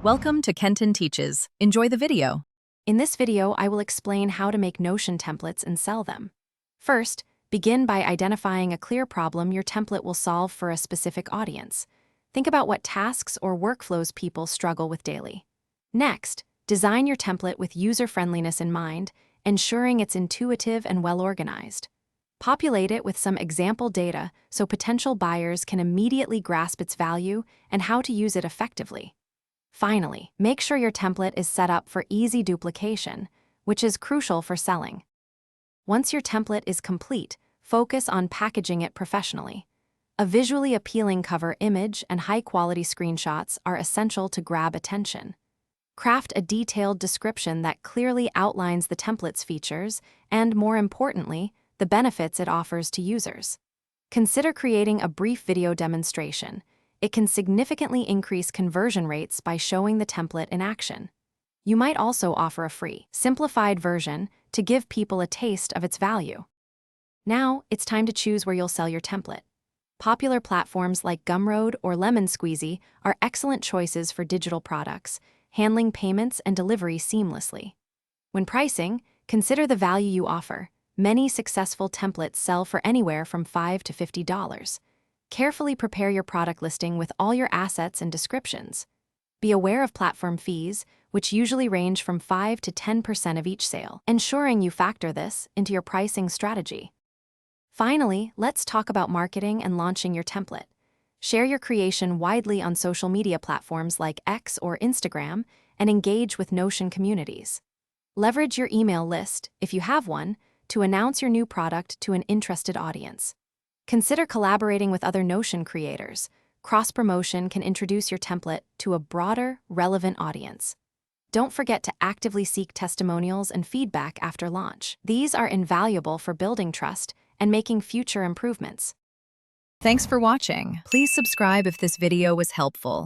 Welcome to Kenton Teaches. Enjoy the video. In this video, I will explain how to make Notion templates and sell them. First, begin by identifying a clear problem your template will solve for a specific audience. Think about what tasks or workflows people struggle with daily. Next, design your template with user-friendliness in mind, ensuring it's intuitive and well-organized. Populate it with some example data so potential buyers can immediately grasp its value and how to use it effectively. Finally, make sure your template is set up for easy duplication, which is crucial for selling. Once your template is complete, focus on packaging it professionally. A visually appealing cover image and high-quality screenshots are essential to grab attention. Craft a detailed description that clearly outlines the template's features and, more importantly, the benefits it offers to users. Consider creating a brief video demonstration. It can significantly increase conversion rates by showing the template in action. You might also offer a free, simplified version to give people a taste of its value. Now, it's time to choose where you'll sell your template. Popular platforms like Gumroad or Lemon Squeezy are excellent choices for digital products, handling payments and delivery seamlessly. When pricing, consider the value you offer. Many successful templates sell for anywhere from $5 to $50. Carefully prepare your product listing with all your assets and descriptions. Be aware of platform fees, which usually range from 5 to 10% of each sale, ensuring you factor this into your pricing strategy. Finally, let's talk about marketing and launching your template. Share your creation widely on social media platforms like X or Instagram and engage with Notion communities. Leverage your email list, if you have one, to announce your new product to an interested audience. Consider collaborating with other Notion creators. Cross-promotion can introduce your template to a broader, relevant audience. Don't forget to actively seek testimonials and feedback after launch. These are invaluable for building trust and making future improvements. Thanks for watching. Please subscribe if this video was helpful.